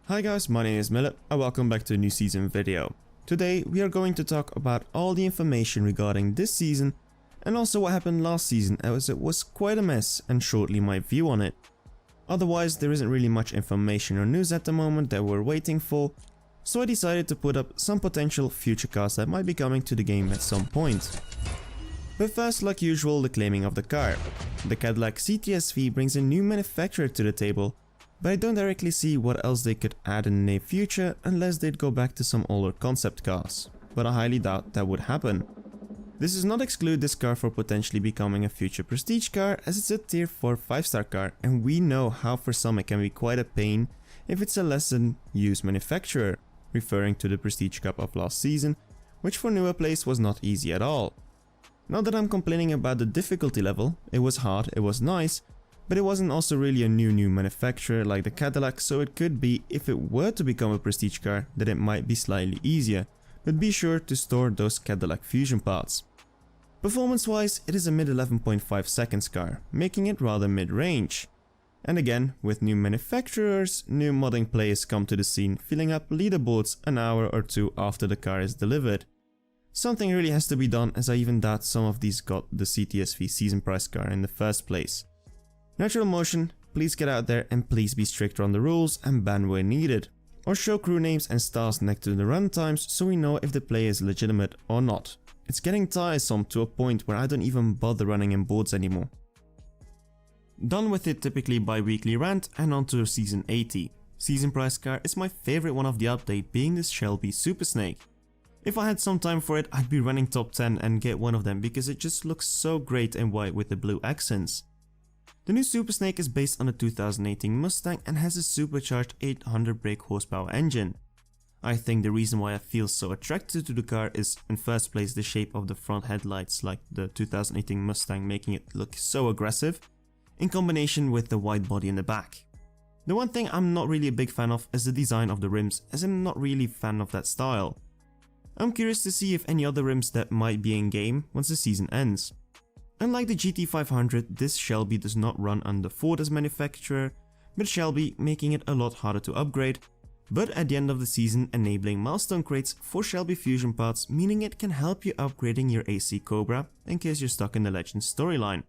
Hi guys, my name is Millet and welcome back to a new season video. Today we are going to talk about all the information regarding this season and also what happened last season, as it was quite a mess, and shortly my view on it. Otherwise there isn't really much information or news at the moment that we're waiting for, so I decided to put up some potential future cars that might be coming to the game at some point. But first, like usual, the claiming of the car. The Cadillac CTS-V brings a new manufacturer to the table, but I don't directly see what else they could add in the near future unless they'd go back to some older concept cars, but I highly doubt that would happen. This does not exclude this car for potentially becoming a future prestige car, as it's a tier 4 5-star car, and we know how for some it can be quite a pain if it's a less than used manufacturer, referring to the Prestige Cup of last season, which for newer players was not easy at all. Not that I'm complaining about the difficulty level, it was hard, it was nice, but it wasn't also really a new manufacturer like the Cadillac, so it could be, if it were to become a prestige car, that it might be slightly easier, but be sure to store those Cadillac fusion parts. Performance wise, it is a mid 11.5 seconds car, making it rather mid-range. And again, with new manufacturers, new modding players come to the scene, filling up leaderboards an hour or two after the car is delivered. Something really has to be done, as I even doubt some of these got the CTS-V season price car in the first place. Natural Motion, please get out there and please be stricter on the rules and ban where needed, or show crew names and stars next to the run times so we know if the play is legitimate or not. It's getting tiresome to a point where I don't even bother running in boards anymore. Done with it typically bi-weekly rant and on to season 80. Season price car is my favorite one of the update, being this Shelby Super Snake. If I had some time for it, I'd be running top 10 and get one of them because it just looks so great in white with the blue accents. The new Super Snake is based on a 2018 Mustang and has a supercharged 800 brake horsepower engine. I think the reason why I feel so attracted to the car is, in first place, the shape of the front headlights, like the 2018 Mustang, making it look so aggressive, in combination with the wide body in the back. The one thing I'm not really a big fan of is the design of the rims, as I'm not really a fan of that style. I'm curious to see if any other rims that might be in game once the season ends. Unlike the GT500, this Shelby does not run under Ford as manufacturer, but Shelby, making it a lot harder to upgrade, but at the end of the season enabling milestone crates for Shelby fusion parts, meaning it can help you upgrading your AC Cobra in case you're stuck in the Legends storyline.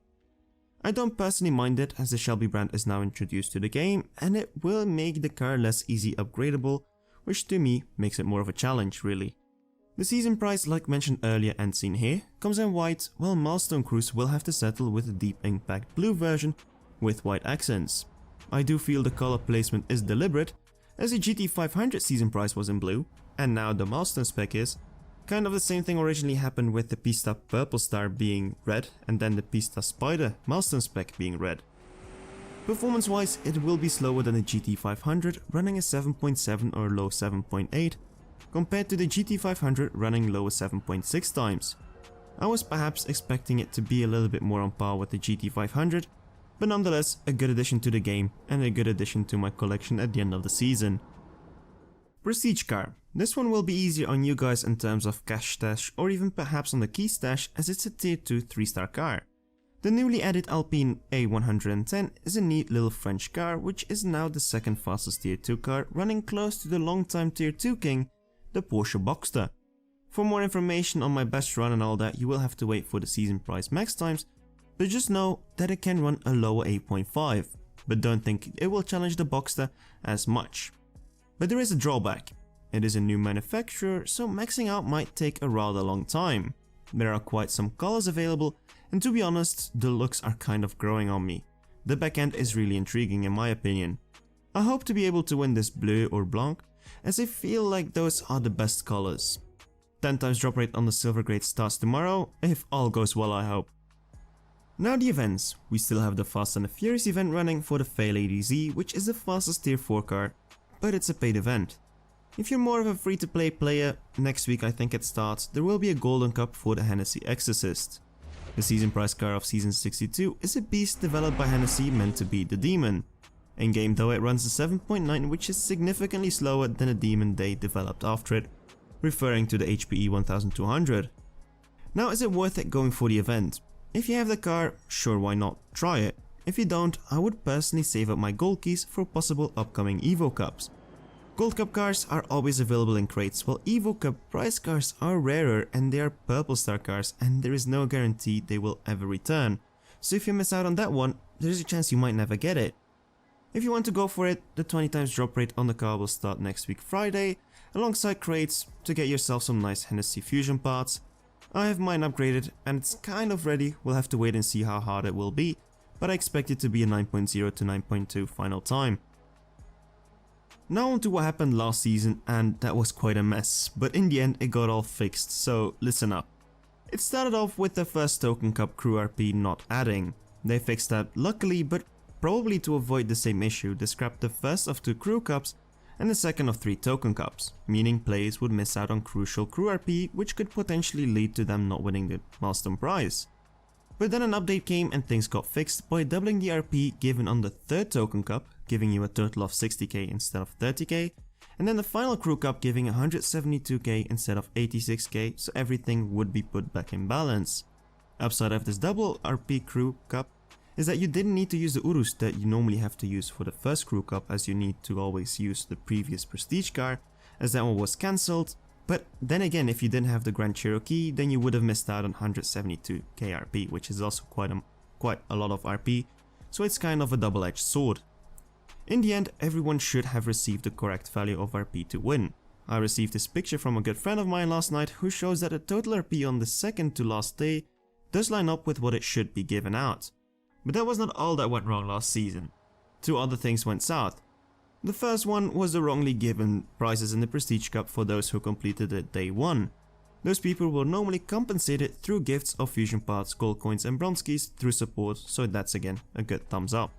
I don't personally mind it, as the Shelby brand is now introduced to the game and it will make the car less easy upgradable, which to me makes it more of a challenge really. The season price, like mentioned earlier and seen here, comes in white, while milestone crews will have to settle with a deep impact blue version with white accents. I do feel the color placement is deliberate, as the GT500 season price was in blue, and now the milestone spec is. Kind of the same thing originally happened with the Pista Purple Star being red and then the Pista Spider milestone spec being red. Performance wise, it will be slower than the GT500, running a 7.7 or low 7.8, compared to the GT500 running lower 7.6 times. I was perhaps expecting it to be a little bit more on par with the GT500, but nonetheless a good addition to the game and a good addition to my collection at the end of the season. Prestige car. This one will be easier on you guys in terms of cash stash or even perhaps on the key stash, as it's a tier 2 3-star car. The newly added Alpine A110 is a neat little French car, which is now the second fastest tier 2 car, running close to the long-time tier 2 king, the Porsche Boxster. For more information on my best run and all that, you will have to wait for the season price max times, but just know that it can run a lower 8.5, but don't think it will challenge the Boxster as much. But there is a drawback. It is a new manufacturer, so maxing out might take a rather long time. There are quite some colors available, and to be honest, the looks are kind of growing on me. The back end is really intriguing in my opinion. I hope to be able to win this bleu or blanc, as I feel like those are the best colors. 10 times drop rate on the silver grade starts tomorrow, if all goes well I hope. Now the events. We still have the Fast and the Furious event running for the Fail ADZ, which is the fastest tier 4 car, but it's a paid event. If you're more of a free-to-play player, next week I think it starts, there will be a golden cup for the Hennessy Exorcist. The season price car of season 62 is a beast developed by Hennessy meant to beat the Demon. In game though it runs a 7.9, which is significantly slower than the Demon they developed after it, referring to the HPE 1200. Now, is it worth it going for the event? If you have the car, sure, why not, try it. If you don't, I would personally save up my gold keys for possible upcoming Evo Cups. Gold Cup cars are always available in crates, while Evo Cup prize cars are rarer and they are purple star cars and there is no guarantee they will ever return. So if you miss out on that one, there is a chance you might never get it. If you want to go for it, the 20 times drop rate on the car will start next week Friday, alongside crates to get yourself some nice Hennessy fusion parts. I have mine upgraded and it's kind of ready, we'll have to wait and see how hard it will be, but I expect it to be a 9.0 to 9.2 final time. Now on to what happened last season, and that was quite a mess, but in the end it got all fixed, so listen up. It started off with the first Token Cup crew RP not adding. They fixed that luckily, but probably to avoid the same issue, they scrapped the first of 2 crew cups and the second of 3 token cups, meaning players would miss out on crucial crew RP, which could potentially lead to them not winning the milestone prize. But then an update came and things got fixed by doubling the RP given on the 3rd token cup, giving you a total of 60k instead of 30k, and then the final crew cup giving 172k instead of 86k, so everything would be put back in balance. Upside of this double RP crew cup is that you didn't need to use the Urus that you normally have to use for the first crew cup, as you need to always use the previous prestige car, as that one was cancelled. But then again, if you didn't have the Grand Cherokee, then you would have missed out on 172k RP, which is also quite a lot of RP, so it's kind of a double-edged sword. In the end, everyone should have received the correct value of RP to win. I received this picture from a good friend of mine last night who shows that the total RP on the second to last day does line up with what it should be given out. But that was not all that went wrong last season. 2 other things went south. The first one was the wrongly given prizes in the Prestige Cup for those who completed it day 1. Those people were normally compensated through gifts of fusion parts, gold coins and bronze keys through support, so that's again a good thumbs up.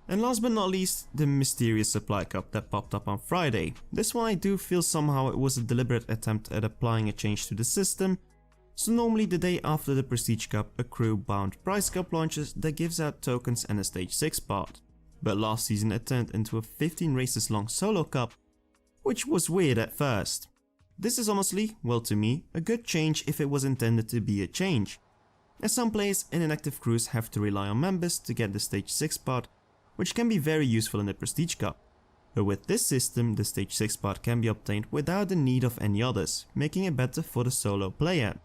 And last but not least, the mysterious supply cup that popped up on Friday. This one I do feel somehow it was a deliberate attempt at applying a change to the system. So normally the day after the Prestige Cup, a crew bound prize cup launches that gives out tokens and a stage 6 part. But last season it turned into a 15 races long solo cup, which was weird at first. This is honestly, well to me, a good change if it was intended to be a change, as some players in inactive crews have to rely on members to get the stage 6 part, which can be very useful in the Prestige Cup. But with this system, the stage 6 part can be obtained without the need of any others, making it better for the solo player.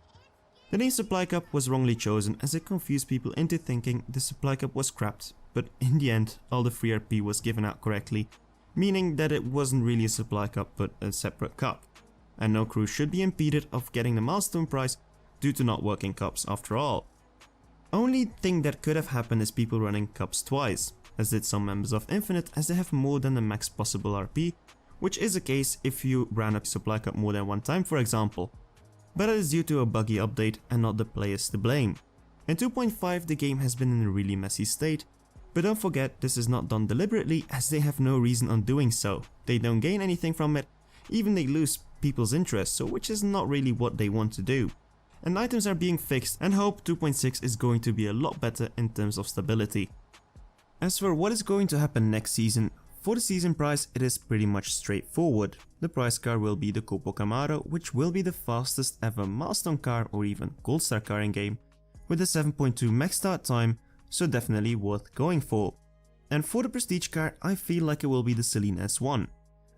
The name Supply Cup was wrongly chosen as it confused people into thinking the Supply Cup was scrapped, but in the end all the free RP was given out correctly, meaning that it wasn't really a Supply Cup but a separate cup. And no crew should be impeded of getting the milestone prize due to not working cups after all. Only thing that could have happened is people running cups twice, as did some members of Infinite, as they have more than the max possible RP, which is the case if you ran a Supply Cup more than one time, for example. But it is due to a buggy update and not the players to blame. In 2.5 the game has been in a really messy state, but don't forget this is not done deliberately, as they have no reason on doing so. They don't gain anything from it, even they lose people's interest, so which is not really what they want to do. And items are being fixed, and hope 2.6 is going to be a lot better in terms of stability. As for what is going to happen next season, for the season prize it is pretty much straightforward. The prize car will be the Copo Camaro, which will be the fastest ever milestone car or even gold star car in game, with a 7.2 max start time, so definitely worth going for. And for the prestige car, I feel like it will be the Celine S1.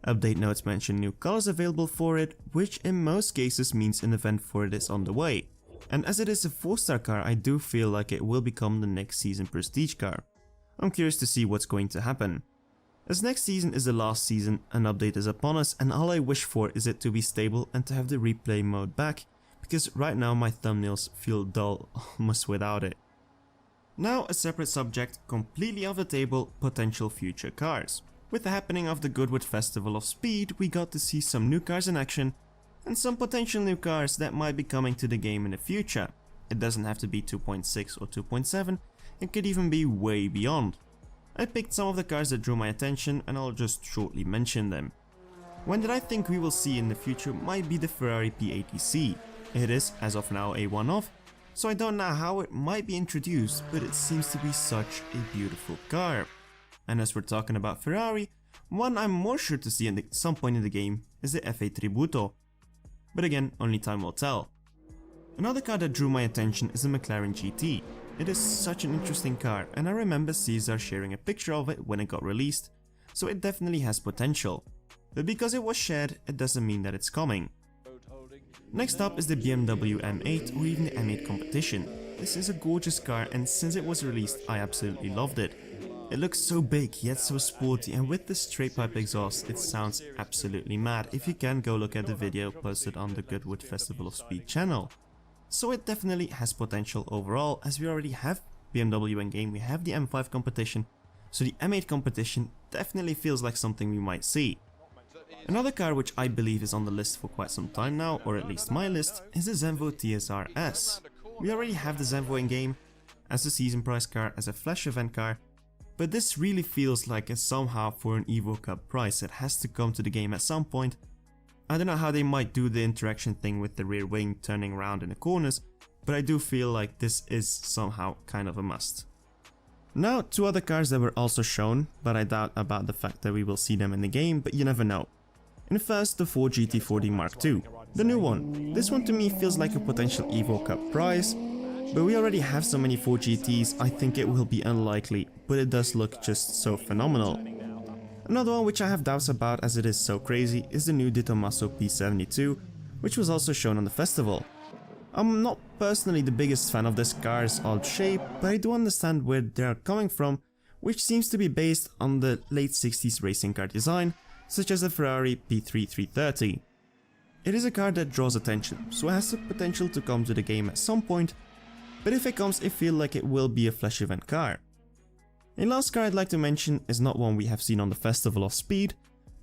Update notes mention new colors available for it, which in most cases means an event for it is on the way. And as it is a 4-star car, I do feel like it will become the next season prestige car. I'm curious to see what's going to happen. As next season is the last season, an update is upon us, and all I wish for is it to be stable and to have the replay mode back, because right now my thumbnails feel dull almost without it. Now a separate subject, completely off the table, potential future cars. With the happening of the Goodwood Festival of Speed, we got to see some new cars in action, and some potential new cars that might be coming to the game in the future. It doesn't have to be 2.6 or 2.7, it could even be way beyond. I picked some of the cars that drew my attention and I'll just shortly mention them. One that I think we will see in the future might be the Ferrari P80C. It is, as of now, a one-off, so I don't know how it might be introduced, but it seems to be such a beautiful car. And as we're talking about Ferrari, one I'm more sure to see at some point in the game is the F8 Tributo. But again, only time will tell. Another car that drew my attention is the McLaren GT. It is such an interesting car, and I remember CSR sharing a picture of it when it got released, so it definitely has potential. but because it was shared, it doesn't mean that it's coming. Next up is the BMW M8 or even the M8 Competition. This is a gorgeous car, and since it was released I absolutely loved it. It looks so big yet so sporty, and with the straight pipe exhaust it sounds absolutely mad. If you can, go look at the video posted on the Goodwood Festival of Speed channel. So it definitely has potential overall, as we already have BMW in game, we have the M5 Competition, so the M8 Competition definitely feels like something we might see. Another car which I believe is on the list for quite some time now, or at least my list, is the Zenvo TSR S. We already have the Zenvo in game, as a season price car, as a flash event car, but this really feels like it's somehow for an Evo Cup price. It has to come to the game at some point. I don't know how they might do the interaction thing with the rear wing turning around in the corners, but I do feel like this is somehow kind of a must. Now, two other cars that were also shown, but I doubt about the fact that we will see them in the game, but you never know. And first, the Ford GT40 Mark II, the new one. This one to me feels like a potential Evo Cup prize, but we already have so many Ford GTs, I think it will be unlikely, but it does look just so phenomenal. Another one which I have doubts about, as it is so crazy, is the new De Tomaso P72, which was also shown on the festival. I'm not personally the biggest fan of this car's odd shape, but I do understand where they are coming from, which seems to be based on the late 60s racing car design, such as the Ferrari P3 330. It is a car that draws attention, so it has the potential to come to the game at some point, but if it comes, I feel like it will be a flash event car. A last car I'd like to mention is not one we have seen on the Festival of Speed,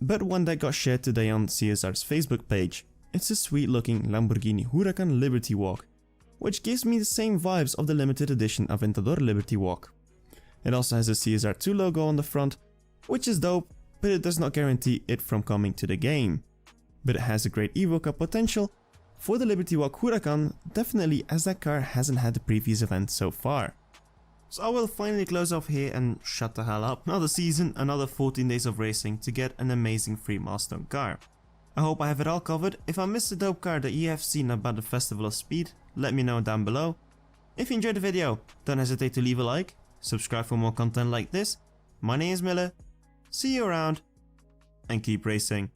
but one that got shared today on CSR's Facebook page. It's a sweet looking Lamborghini Huracan Liberty Walk, which gives me the same vibes of the limited edition Aventador Liberty Walk. It also has a CSR2 logo on the front, which is dope, but it does not guarantee it from coming to the game. But it has a great Evo Cup potential for the Liberty Walk Huracan, definitely, as that car hasn't had the previous event so far. So I will finally close off here and shut the hell up. Another season, another 14 days of racing to get an amazing free milestone car. I hope I have it all covered. If I missed a dope car that you have seen about the Festival of Speed, let me know down below. If you enjoyed the video, don't hesitate to leave a like, subscribe for more content like this. My name is Miller, see you around, and keep racing.